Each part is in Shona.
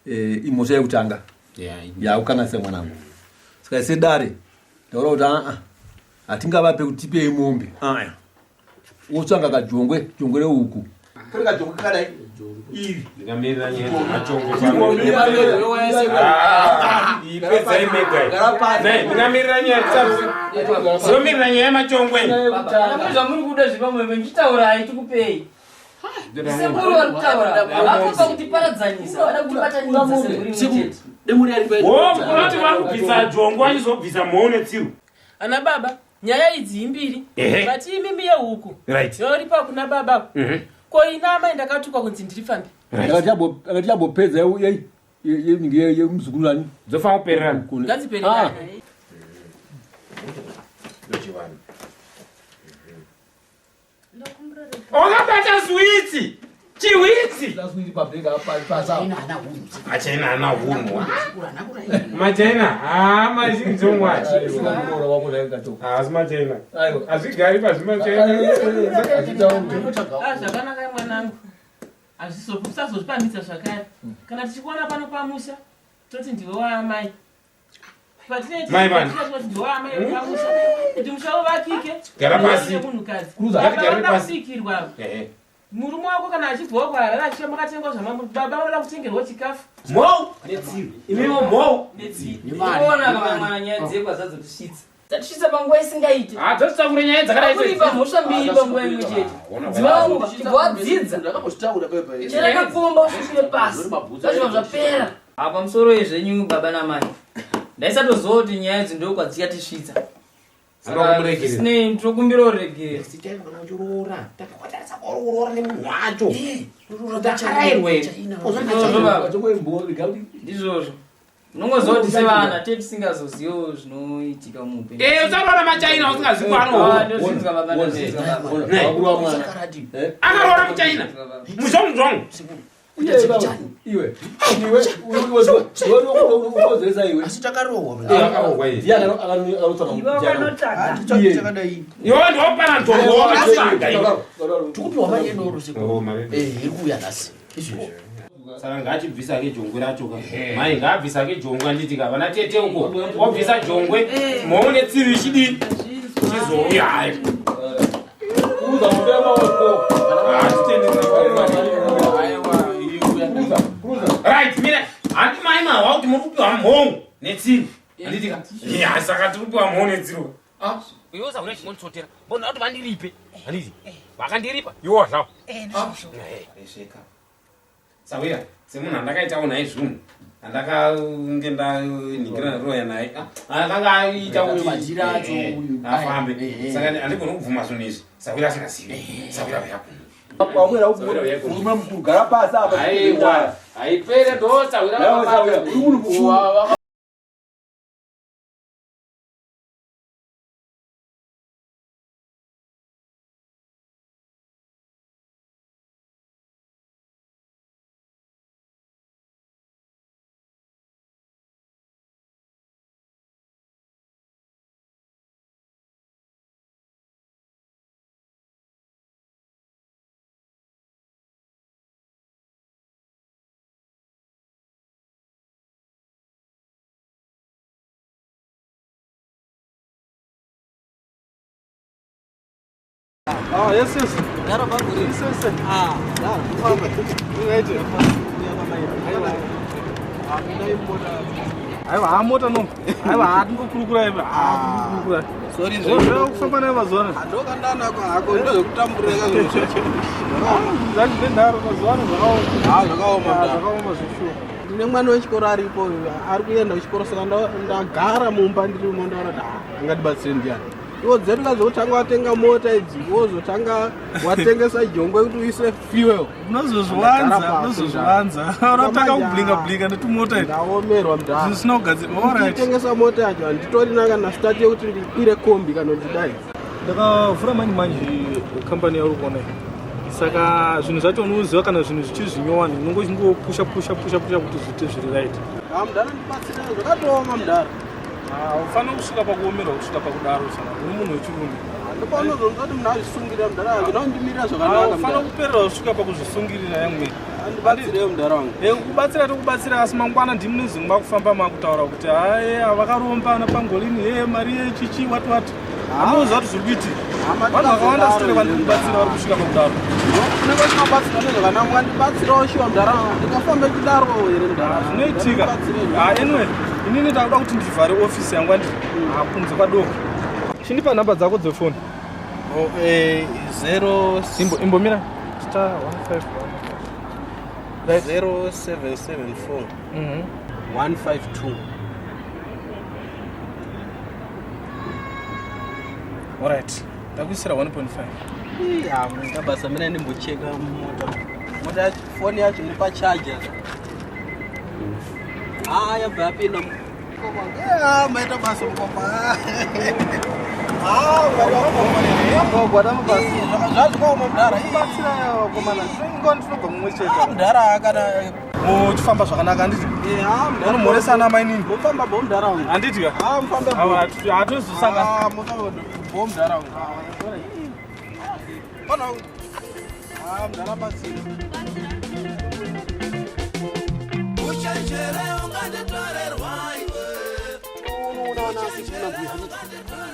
imhosva yekutanga yaukanasa mwanangu. Saka sedare taura kuti hatingavape kuti tipei mombe. Wotsvanga kajongwe, jongwe rehuku. Kuri kajongwe kakadai iri ndingamirira nyaya dzemachongwe ipedza imega ndingamirira nyaya zomirira nyaya yemachongwe zvamuri kuda zvipamwe nditaurai tikupei semburi vari kutaura vakupa kuti paradzanisa vada kuti batanidza semburi unoti vari kubvisa jongwe vachizobvisa mhou netsiru. ana baba nyaya idzi imbiri bati imimi yehuku yoripa kuna baba ko ina amai ndakatukwa kunzi ndirifambe akati yambopedza yemuzugurani dzofanira kupererana ngadzipererana wakabata switsi chiwitsi achaina ana hunwa machaina mazhinzomwachi asi machaina azvigari pazvimachaina zvakanaka mwanangu azvisazozvipamhitsa zvakare kana tichikuona pano pamusha toti ndiwe waamai patineti ndiwe waamai pamusha kuti musha uvakike gara pasi munhukadzi vasikirwa murume wako kana achibvawo kwarara achiya makatengwa zvamababa vanoda kutengerwa chikafu mhou netsiru imiwo mhou netsiruona kamwana nyaya dzekwazazotisvitsa tatisvitsa panguva isingaiti dzositsakure nyaya dzakadaikuripa mhosva mbiri panguva imwe chete dzivangu chibvawadzidza cherakapfumba usvikire pasi zvachiva zvapera pamusoro yezvenyu baba namai ndaisatoziva kuti nyaya idzi ndokwadzichatisvitsa sinei tokumbira uregerera ndizvozvo unongoziva kuti sevana tete tisingazozivo zvinoitika muupenyu usaroora machaina usingazivaanoakaroora muchaina muzvomuzvomu iwe ndopana saka ngaachibvisake jongwe racho mai ngaabvisake jongwe anditi kavana tete uko wabvisa jongwe mhou netsiru ichidini chizouya hayi right mira handi mai mahwa kuti muri kupiwa mhou netsiru anditika saka tiri kupiwa mhou netsiru iwe usaura chimonditsotera mbona kuti vandiripe handiti vakandiripa iwo zvavo sawira semunhu andakaitawo naye zvunhu andakange ndaningira roya naye akanga aita kuti afambe saka handigoni kubvuma zvinhu izvi sawira asingazivi sawira urume mukuru gara pasi apa haipere ndo sawira yes. Naro baguri. Yes. Aiwa mota no. Aiwa hatingokurukura ive. Kurukura. Sorry. Kufamba naye mazona. Ndokandana kwako ndozokutamburira zveshe. Zvakendaro mazona zvakaoma. Zvakaoma zvishuwa. Ndine mwana wechikoro aripo ari kuenda kuchikoro saka ndagara mumba ndiri mundaura kuti ngatibatsire ndiani. Iwo dzetuka zokutanga watenga mota idzi wozotanga watengesa jongwe kuti uise fuel unozozviwanza unotanga kublinga netumota idzi ndaomerwa mudhara zvisina kugadzirwa tengesa mota yacho handitorina kana start yekuti ndikwire kombi kana ndidai ndakavhura manje kambani yauri kuona saka zvinhu zvacho unoziva kana zvinhu zvichizvinyowani unongopusha kuti zviite zviri right mudhara ndibatsira zvakatooma mudhara ufanira kusvika pakuomerwa kusvika pakudaro saka uri munhu wechirume ndopaunozonzwa kuti munhu azvisungirira mudhara wake ndinondimirira zvakanaka ufanira kuperera kusvika pakuzvisungirira yamwe Andibatsire mndaranga. Kubatsira tokubatsira asi mangwana ndimi nezinhu makufamba makutaura kuti hayi vakarombana pangolini mari yechichi wati. Anoziva kuti zviri kuitika. Vanhu vakawanda sitore vandiri kubatsira vari kusvika pakudaro. Unenge uchinobatsira nezvakanaka ndibatsirawo shiwa mndaranga. Ndikafamba kudaro here mndaranga. Zvinoitika. Anyway, inini ndakuda kuti ndivhare ofisi yangu anditi kunze kwadoko. Chindipa nhamba dzako dzefoni. 0 Imbomira. Star 151. 0774 152. Alright. Ndakuisira 1.5. Ngabasa mina ndimbocheka mota foni yacho ndipa charger. Yabva yapinda mukoma. Maita basa mukoma. Gwada mabasi. Zvazvikaoma mudhara. Batsira wakomana. Ndinobva mumwe chete. Mudhara akana muchifamba zvakanaka anditi. Unomhoresana mainini. Mufamba bomudhara wangu. Anditi ka? Mufamba hatozosanga. Mufamba bomudhara wangu. Bona. Mudhara basi. Uchanjere unganditorerwa iwe. Unoona sichina kuhamba.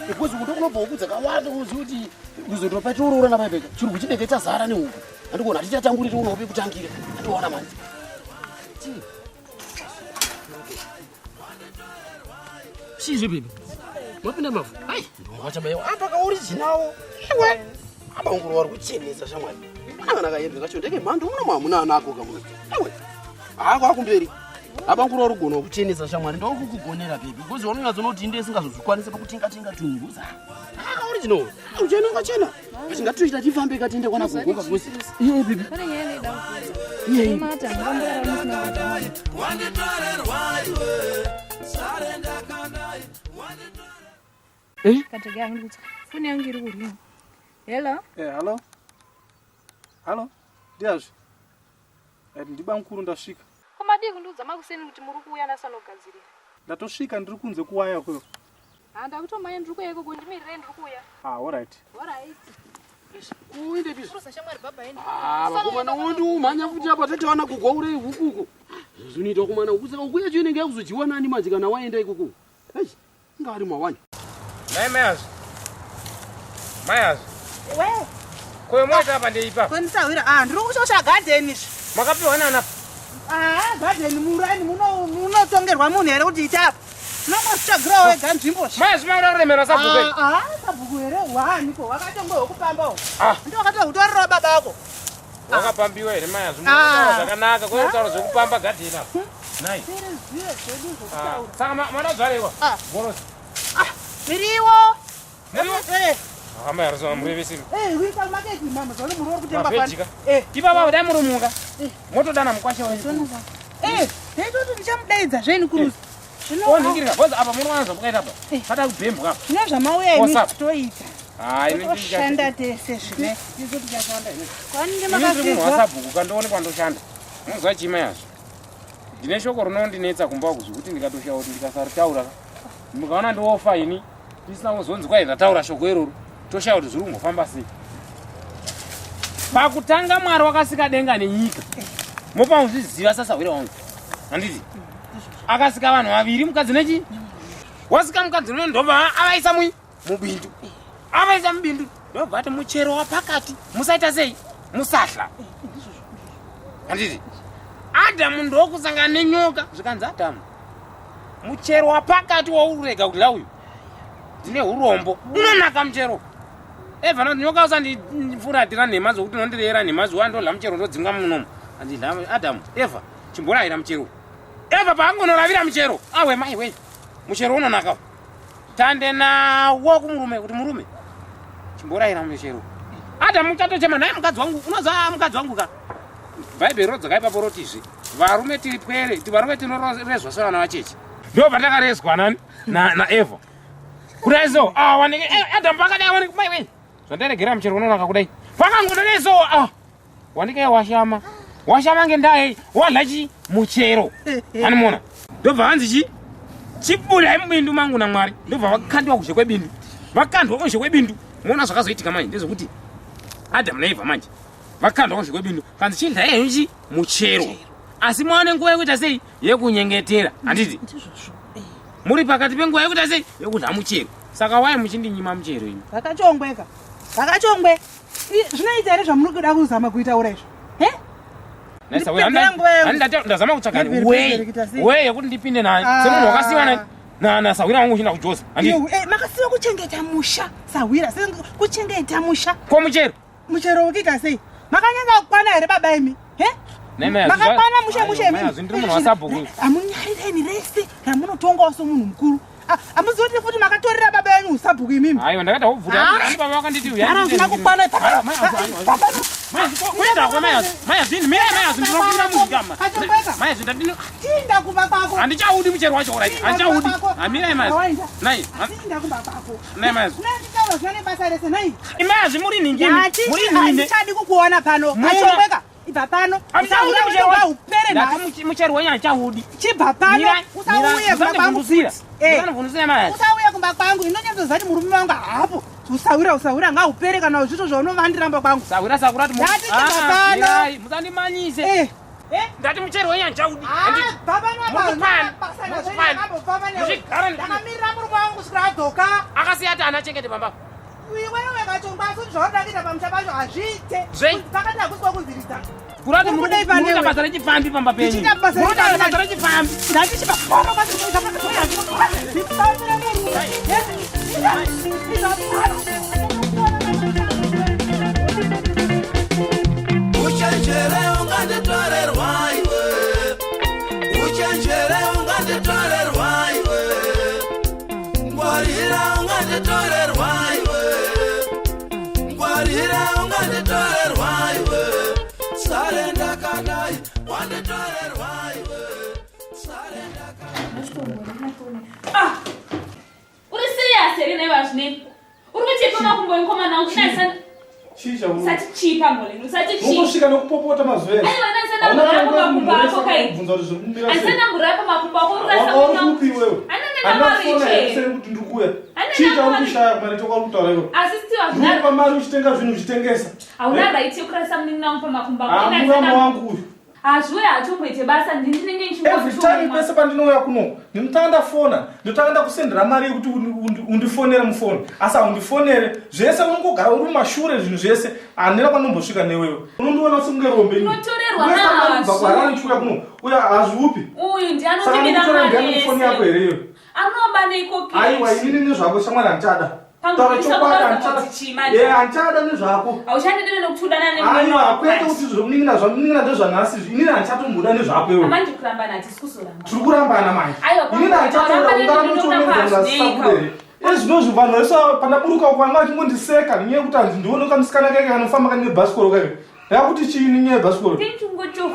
Because unotokubva ukudza kawanda uziuti uzotopa chorora napabeka chiri kuchideke chazara nehuku andikuona tichatangurira unope kutangira ationa manje chizvi bibi mapinda mavu ai ndinowacha mai apa kaorijinawo iwe apa nguru wari kuchenesa shamwari kana kayembe kacho ndeke mhando muna mwamuna anako kamuna iwe ako akumberi apa nguru wari kugona kuchenesa shamwari ndo kukugonera bibi because unonyadzonoti inde isingazozvikwanisa pakutinga tunguza original uchenanga chena tingatoita tifambe katinde kwana kugoka because bibi pane nyaya ida yeye mata ngambara musina katege yangu kuti foni yangu iri kurima. Hello? Hello? Hello? Ndiazvi? Ndiba mukuru ndasvika. Komadi kundiudza makuseni kuti muri kuuya nasanogadzirira. Ndatosvika ndiri kunze kuwaya kweyo. Ndakutomanya ndiri kuuya ikoko ndimirire ndiri kuuya. Alright. Alright. uinde biso. Urusa shamwari baba endi. Vakomana wondi umhanya kuti apa tatawana kugwaure hukuko. Zvinoita kumana ukusaka ukuya chini ngeke kuzochiwa nani manje kana waenda ikoko. Hai, ngari mawani. Mayas. We. Kwa mweta hapa ndio ipa. Kwenisawira ndiri kushosha garden izvi. Makapiwa nana. Garden murani munotongerwa munhu here kuti itapa. Nongosvitsvagira wega nzvimbo. Mayas mauraremera sabhuku. Sabhuku here waniko wakatongo wekupambawo. Ndiwo wakatohutorera baba ako. Wakapambiwa here Mayas. Munotaura zvakanaka kutaura zvekupamba garden apa. Nai. Saka manodzvarewa. Borosi. Miriwo. Miriwo? Hama yarzo murevesi. Wika market mama zone muri kutemba pani. Tipa baba dai murumuka. Moto dana mukwashe wani. Ndetoti ndichamudaidza zveni kuruzi. Oningirira boza apa muri wanzo mukaita apa. Fata kubhembwa apa. Zvino zvamauya imi toita. Ini ndishanda tese zvine. Ndizoti ndashanda ine. Kwani Ini ndemakafika. wasabhuku kandoonekwa ndoshanda. Munzwa chima yazvo. Ndine shoko rinondinetsa kumba kuzokuti ndikatoshaura kuti ndikasaritaura. Mukaona ndofa ini. Tisina kuzonzi kwai ndataura shoko iroro. Toshaura kuti zviri kungofamba sei. Pakutanga Mwari wakasika denga nenyika. Mopa muzviziva sasa wira wangu. Handiti. Akasika vanhu vaviri mukadzi nechi. Wasika mukadzi nendomba avaisa mubindu. Avaisa mubindu. Ndobva ati muchero wapakati musaita sei? Musahla. Handiti. Adamu ndokusangana nenyoka zvikanzi Adamu. Muchero wapakati waurega kudla uyu. Ndine urombo. Unonaka muchero. Eva nyoka usandifuratira nhema zokuti nondirera nhema zuwa ndodla muchero ndodzinga munomu. Andidla Adamu. Eva chimborayira muchero. Eva paangonoravira muchero. Awe mai we. Muchero unonaka. Tande nawo kumurume kuti murume. Chimborayira muchero. Adamu chatochema naye mukadzi wangu. Unoza mukadzi wangu ka. Bible rodzoka ipapo rotizve. Varume tiripwere, varume tinorezwa sevana vachechi. Ndo patakarezwa nani na Eva. Kurezo wanike Adamu pakadai wanike mai we. Zvandaregera muchero unonaka kudai. Pakangonerezo wanike washama ngendai wadlachi muchero. Animona. Ndobva vanzi chibuda mubindu mangu naMwari. Ndobva vakandwa kuzhe kwebindu. Vakandwa kuzhe kwebindu. Muona zvakazoitika manje ndezvokuti Adamu naEva manje vakanda kusvika bindu kanzi chindha yenji muchero asi mwane nguva yekuita sei yekunyengetera handiti muri pakati penguva yekuita sei yekudha muchero saka wai muchindinyima muchero imi vakachongweka vakachongwe zvinoita here zvamuri kuda kuzama kuita uraizvo ndazama kutsvaka weye yekuti ndipinde naye semunhu wakasiwana na Sawira wangu uchinda kujosa makasiwa kuchengeta musha Sawira kuchengeta musha kwa muchero ukita sei makanyanga kukwana here baba imi makakwana musha imi amunyariraini rese ramunotonga so munhu mukuru amuzoti futi makatorera baba yenyu usabhuku imimi aiwa ndakada kubvura baba vakanditi uyasina kukwana tinda kuba kwako handichaudi muchero wacho right handichaudi amira mazi nai tinda kuba kwako nai mazi nditaura zvane basa rese nai imazi muri ningini muri ninde handitadi kukuona pano achongweka ibva pano usauri muchero wa upere ndati muchero wenyu handichaudi chibva pano usauye kumba kwangu usanivhundusa mazi usauye kumba kwangu inonyadzozati murume wangu hapo usawira ngaupere kana zvito zvaunovandira kwangu sawira sakurati mirai musandimanyise ndati muchero wenyu handichaudi ndakamirira murume wangu kusvikira adzoka akasiyati ana chengete pamba iwewe kachongwa asi zvauri kuita pamusha pacho hazviite pakati hakuswa kunziridza kurati muruda basa rechifambi pamba penyu muruda basa rechifambi uchenjere unganditorerwa iwe uchenjere unganditorerwa iwe ngwarira unganditorerwa iwe ngwarira unganditorerwa iwe sare ndakadai wanditorerwa iwe sare ndakadai uri serious here nevazvinei uri kuchipa makumbo enkomana wangu naisana sati chipa ngoleni sati chipa unosvika nekupopota mazuva ese aiwa naisana ngurapa makumbo ako kai aisana ngurapa makumbo ako urikupi iwewe andinafona kuti ndikuya chiita uri kushaya kumari tokwakutaura iwe asistiwa pamari uchitenga zvinhu uchitengesa hauna right yokurasa munini wangu pamakumbo ako murama wangu uyu hazviwe hatomboite basa ndinenge every time pese pandinouya kuno ndinotanga ndafona ndotanga ndakusendera mari yekuti undifonere mufoni asi haundifonere zvese unongogara uri mumashure zvinhu zvese handina kwanombosvika newewe unondiona sekunge rombe unotorerwa chiuya kuno uya hazviupi uyu ndianotimiramarii foni yako here iyo anoba neEcocash aiwa inini nezvako shamwari handichada taura chokwadi handichada nezvako hauchandidire nokutudana aiwa kwete kuti zvokuningira zvamuningira ndezvanhasi inini handichatomboda nezvako iwe amandi kurambana hatisi kuzoramba tiri kurambana manje inini handichataura ungana nochioneezvasabudere ezvinozvo vanhu vese pandaburuka kwanga vachingondiseka nenyaya yekuti hanzi ndione kamusikana kake kanofamba kane bhasikoro kake yakuti chiini nyaya yebhasikoro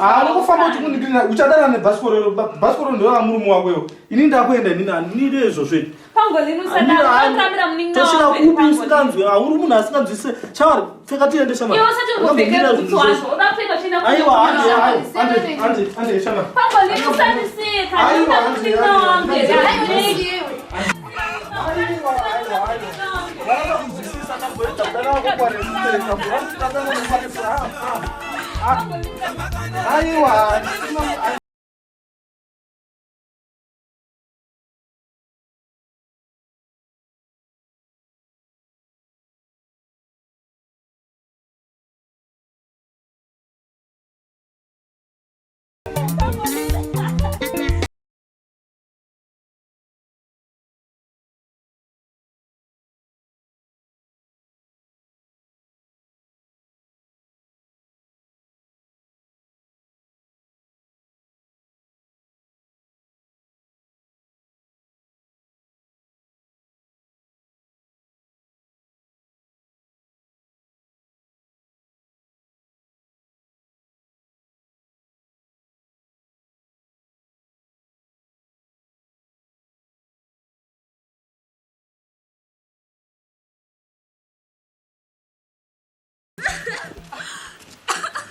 anokufamba uchikundikirina uchadana nebhasikoro bhasikoro ndoa murume wako iwo ini ndakuenda inini handinide izvozveti tosvika kupi usinganzwi hauri munhu asinganzwise shamwari pfeka tiende shamwari aiwa ande shamwari aiwa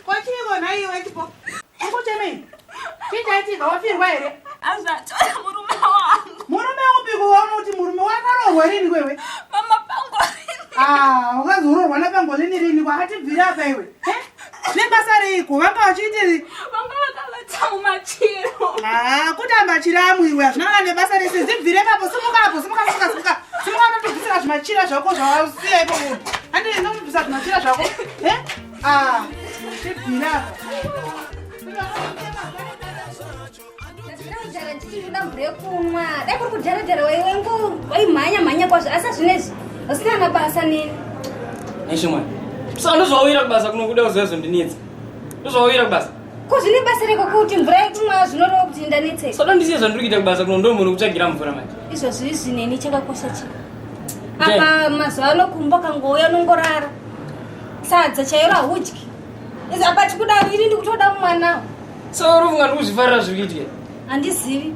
Kochiko na iwe tipo. Ekutemeni. Chichaitika wafirwa here. azatoya murume wangu. Murume upi kuona kuti murume wakarorwa rini wewe? Mama pangolini. Wakazororwa na pangolini rini kwati bvira apa iwe? nebasa riko vanga vachiti vanga vakavata mumachiro kuti amachiro amwiwe zvinanga nebasa rese zibvire papo simuka notobvisira zvimachira zvako zvawasiya ipopo handii notobvisa zvimachira zvako tibvira kumwa dai kuri kudharadhara waiwengu waimhanya kwazvo asi zvinezvi usina mabasa nini neshimwana saka ndozvawira kubasa kuno kuda kuzoizvo ndinetsa ndozvawira kubasa ko zvine basa reko kuti mvura yekumwa zvinoreva kuti ndanetsei soda ndisiye zvandiri kuita kubasa kuno ndomunhu kutsvagira mvura manje izvozvi zvineni chakakosha chi apa mazuva ano kumba kangouya nongorara sadza chairo haudyi izi apa tikudaro ini ndikutoda mumwanawo so uri kunga ndikuzvifarira zvikuitike handizivi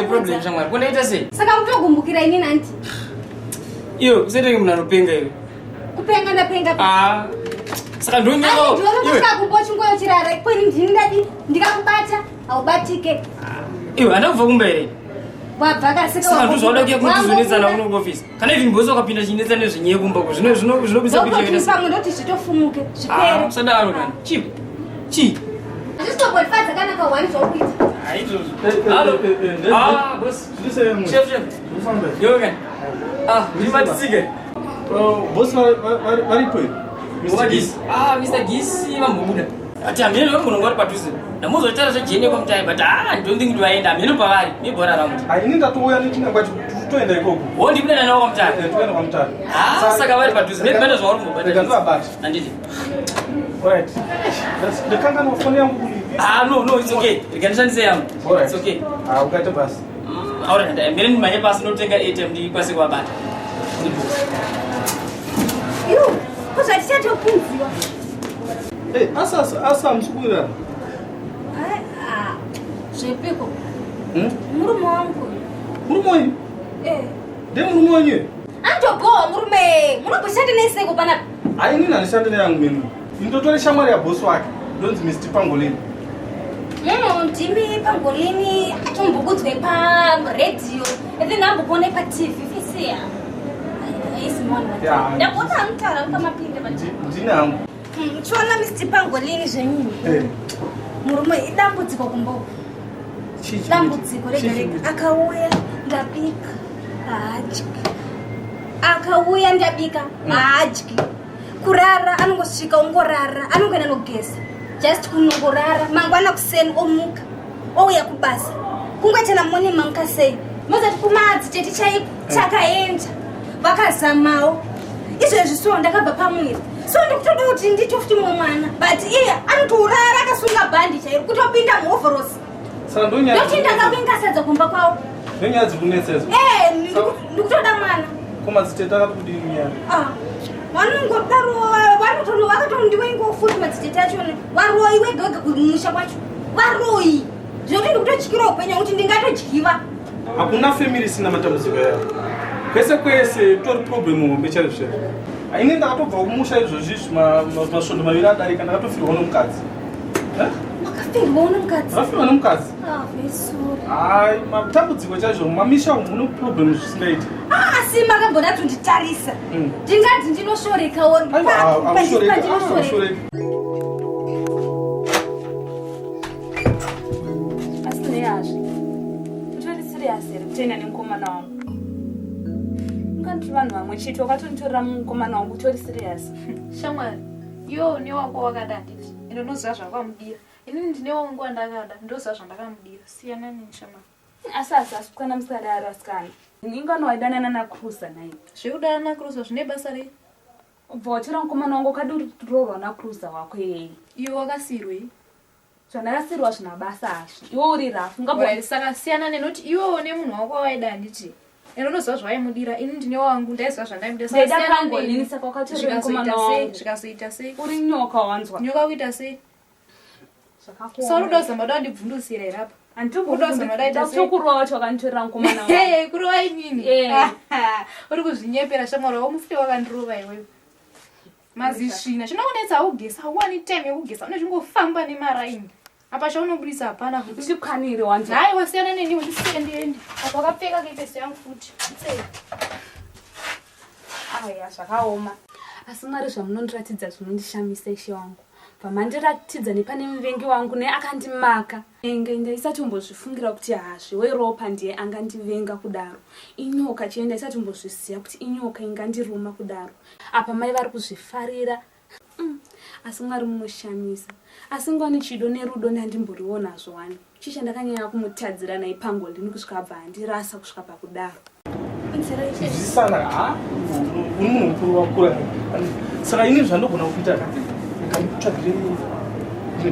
problem shamwari kundaita sei saka mutogumbukira inini hanti iyo usetenge munhu anopenga iwe kupenga ndapenga saka ndonyaokumba chingoyo chirara kwini ndini ndadi ndikakubata haubatike iwe handakubva kumba here wabva kasika saka ndozvauda kuya kuti zvonetsana kuno kuofisi kana ivi mbose wakapinda chinetsa nezvenyeye kumbako zvinobisa pamwe ndoti zvitofumuke zvipere usadaro kana chii handisitobodifadza kana kawani zvaukuita ndimatisike bosi varipo Mr. Gisi vambobuda ati hamene vamunhu vari padhuze ndamuzotaura zvejene kwamutaye but I don't think ndivaenda hamene pavari nebhora ramuti ini ndatouya netinangwa toenda ikoko ndibudana navo kwamutare toenda kwamutare saka vari padhuze nebane zvavari kumbobata handiti ndakanga nafoni yangu kuli no it's okay rikanishandise yangu it's okay ukaita basi alright mbere ndimanye pasi notenga ATM ndikwase kwabata iwo kuzvatichatokunziwa asa musikuirana zvepiko murume wangu murume wenyu ndemurume wenyu antogowa murume munomboshanda neiseko panapa inini handishandi neyangu menu indotore shamwari yabosi wake ndonzi Mr. Pangolini ndimi Pangolini atombokudzwe paredhiyo then ambopone patv fisiya ndapota amutara ukamapinde ndine hangu chiona Mr. Pangolini zvenyini murume idambudziko kumboko dambudziko rega akauya ndabika haadyi akauya ndabika haadyi kurara anongosvika ongorara anongoenda nogeza just kunongorara mangwana kuseni omuka ouya kubasa kungwetana mone mamuka sei mozati kumadzi cheti chaiko chakaenda vakazamawo izvezvi so ndakabva pamwiri so ndikutoda kuti nditofuti mwana but iye anotourara akasunga bhandi chairo kutopinda muhovhorosi ndokuti ndakavingasadza kumba kwavo nenyaya dzikunetsedzo ndikutoda mwana komadziteta akati kudini nyaya vanongovaakatondiwengofuti madzitete achone varoi wega wega kumusha kwacho varoi zvokuti ndikutodyikira upenyu kuti ndingatodyiva hakuna family isina matambudziko yayo kwese kwese tori problem hombe chaizvo ini ndakatobva kumusha izvozvi masvondo maviri adarika ndakatofirwa nomukadzi wakafirwa nomukadzi vakafirwa nomukadzi hai matambudziko chaizvo mamisha umu mune problem zvisingaiti asi makambona tunditarisa ndingadzi ndinoshorekawo asi neyazvi utori serious here kutoenda nemukomana wangu ungandiri vanhu vamwe chete wakatonitorera mukomana wangu utori serious shamwari iwo newako wakada handiti ende unoziva zvakamudira inini ndine wangu wandakada ndoziva zvandakamudira siyana nini shamwari asi kana musikadaro asikana inganoaidanana nakrusa nai zvekudana nakrusa zvine basa rei ubva watora mukomana wangu ukadurorwa nakrusa wako iyeye iwe wakasirwei zvandakasirwa zvina basa azvi iwe uri rafu saka siyana nenoti iwewo nemunhu wako waida handiti ende unoziva zvawaimudira ini ndine wangu ndaiziva zvandaimudira saka wakatora mukomana wangu zvikazoita sei uri nyoka wanzwa nyoka kuita sei sauruda zambada wandibvundusira irapa anditokurwa wacho wakanditorera mukomana wangu kurova inini uri kuzvinyepera shamwari wamufuti wakandirova iwewe mazisvina chinoonetsa haugesa hauwani time yekugesa unezvingofamba nemaraini apa chaunobudisa hapana ndikwanire wanza hai wasiyana neniwe ndisiendiendi apa wakapfeka kepesi yangu futi aya zvakaoma asi mwari zvamunondiratidza zvinondishamisa ishe wangu pamandiratidza nepane muvengi wangu neakandimaka enge ndaisatombozvifungira kuti hazve ropa ndiye angandivenga kudaro. Inyoka chii ndaisatombozviziva kuti inyoka ingandiruma kudaro. Apa mai vari kuzvifarira. Asi Mwari munoshamisa. Asi ngwani chido nerudo ndandimboriona zvowani. Chicha ndakanyanya kumutadzira naye pangolini kusvika abva andirasa kusvika pakudaro. Zvisana umunhu mukuru wakura. Saka ini zvandogona kuita ndikamutsvagire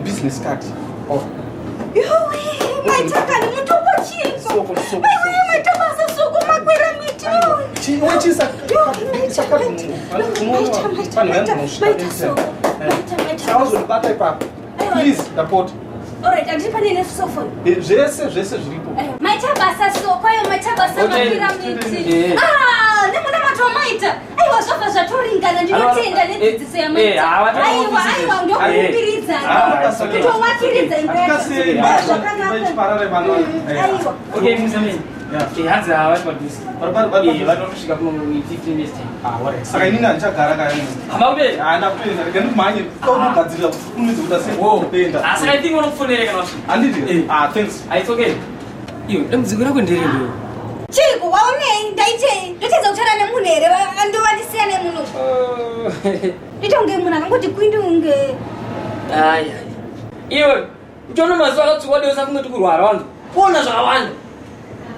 business card. Maitaka ni mutombo chiko. Maitaka soko makwera miti. Wachisa. Please, support. Alright, andipane nesofa. Zvese zviripo. Maitaka soko ayo maitaka makwera miti. Nemuna matomaita. Aiwa zvafa zvatoringana ndinotenda nedzidziso yamaita. Aiwa ndokupiridza. Ndokupiridza Aiwa. Okay, mzameni. Hanzi havati padhuze. Vatonosvika kuno 15 minutes time. Saka inini handichagara kaya. Hamakude? Ndakupenda ndika ndimhanye kugadzirira kunidzi kuda sependa. Asi I think unokufonere kana wasvika. Handiti? Thanks. It's okay. Iyo, dambudziko rako nderendo. Chiko waone ndaite ndotedza kutaura nemunhu here andovandisiya nemunhu. Nditonge munhu akangoti kwindunge. Iwe uchiona mazuva akatsuka deusa kumwe tikurwara vanhu kuona zvakawanda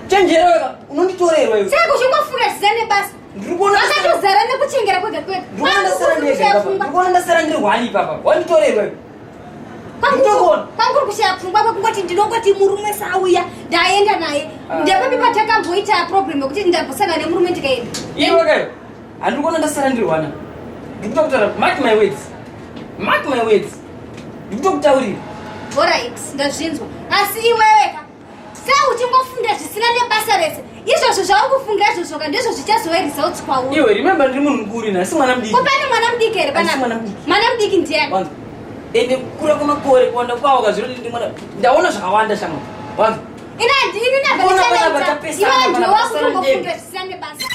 chenjereka unonditorerwa iwe saka uchingofunga zvisane basa vasatozara nekuchengera kwega kwega ndikuona ndasara ndiri hwani ipapa wanditorerwa iwe kwanguri kushaya pfungwa kwekungoti ndinongoti murume sauya ndaenda naye ndapapi patakamboita problem yekuti ndambosangana nemurume ndikaenda iwe kayo handikuona ndasara ndiri hwana ndikutokutaura mark my words ndikutokutaurira. Alright, ndazvinzwa. Asi iweweka. Saka uchingofunda zvisina nebasa rese. Izvozvo zvawakufunga izvozvo ndizvo zvichazowe results kwauri. Iwe remember ndiri munhu mukuru ina asi mwana mudiki. Kupane mwana mudiki here pana? Mwana mudiki ndiani? Wangu. Ende kura kwamakore kuwanda kwawo kazviro ndi mwana. Ndaona zvakawanda shamwa. Wangu. Ini nabva iwe ndiwe wakutongofunda zvisina nebasa.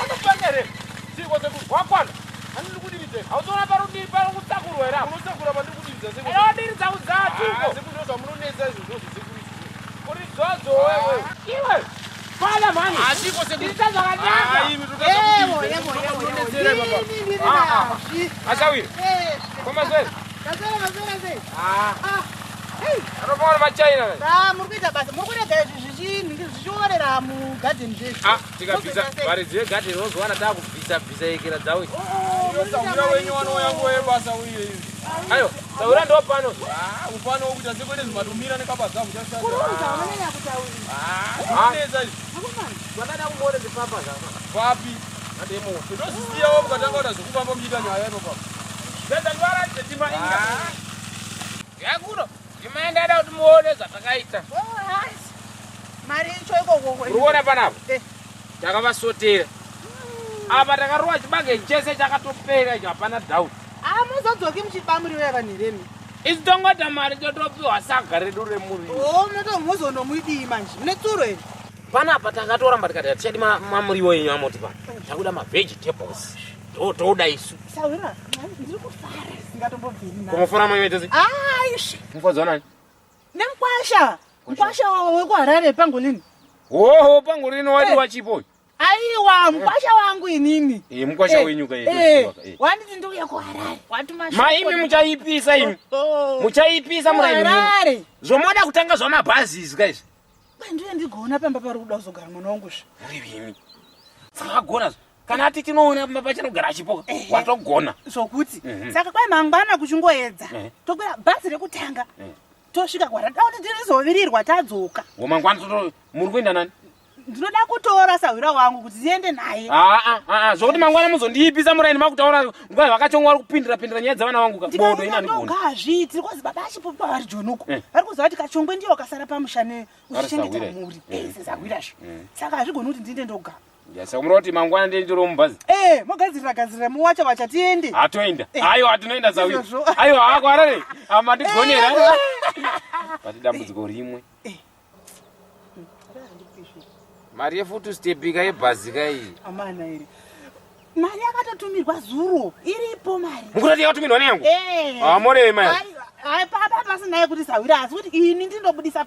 Unopangere. Chiko sekuzwakwana. Handiri kudirize. Hauzoona parudii parikutsakurwa here. Unotsakura pandiri kudiriza seku. Diridza udzatuko. Sekuzvozva munonesa izvozvo zvesekuru. Uri zodzo wewe. Iwe. Fala mani. Achiko sekuru. Diridza zvakanaka. Achawira. Koma zvere. Kazera sei. Anopaona machaina. Muri kuita basa. Muri kurega zvichiorera mugarden zvedu. Tikabvisa varidzi vegarden vozowana taakubvisa ekera dzawo. Saura wenyu wanouyangu webasa uye. Ayo, saura ndo pano. Upano wokuita sekwete zvimatumira nekabadza muchashanda. Kurunza unonyanya kutaurira. Neza izvi. Vakada kumuona ndipapa zvaka. Vapi? Ndemo. Ndozisiyawo mukatanga kuti zvokufamba muchiita nyaya ino papa. Ndenda ndwaratidze tima inga. Yakuno. Timaendada kuti muone zvatakaita. Mari icho ikoko. Uruona panapa? Takavasotera. Apa takaruwa chibage chese chakatopera icho hapana doubt. Muzodzoki muchipamuri wevanhiremi. Isitongota mari totopiwa saga redu remuri. Muzonomuidii manje. Mune tsuro here. Panapa takatoramba tikati tichadi mamuriwo yenyu amoti pano. Takuda mavegetables. Toda isu. Saura, ndiri kufara. Singatombobviri nani. Kumufara mwenye tese? Ishi. Mufadza nani? Nemkwasha. Mkwasha wekuharare pangolini. Pangolini wati wachipo. Aiwa, mkwasha wangu inini. Mkwasha wenyu kaye. Wanditi ndouya kuharare. Watuma. Maimi muchaipisa imi. Muchaipisa muraini. Harare. Zvomoda kutanga zvamabhazi izvi guys. Ndiye ndigona pamba pari kuda kuzogara mwana wangu zvi. Rivimi. Sakagona. Kana ati tinoona pachanogara achipo watogona. Zvokuti. Saka kwai mangwana kuchingoedza. Tokwira bhazi rekutanga. Tosvika kwarada kuti ndirizovirirwa tadzoka. Mangwana muri kuenda nani? Ndinoda kutora sahwira wangu kuti ziende naye. Zvokuti mangwana muzondiipisa muraini makutaura nguva vakachongwa vari kupindira nyaya dzavana vangu bodo ina ndigona. Ngazviti rikozi baba achipo pavari jonuko. Vari kuziva kuti Kachongwe ndiye wakasara pamushane uchichengeta mhuri. Sezahwirazvo. Saka hazvigoni kuti ndinde ndoga. Saka muri kuti mangwana ndiye ndiro mubhazi. Mogadzirira muwacha wacha tiende. Hatoenda. Aiwa hatinoenda zawiri. Aiwa hakwarare. Mandigonera. Pati dambudziko rimwe. Mari yefutu stepika yebhazi kai. Amana iri. Mari yakatotumirwa zuro iripo mari. Mukurati yakatumirwa neyangu? Amore mai. Ai papa pasinaye kuti sawira asi kuti ini ndinobudisa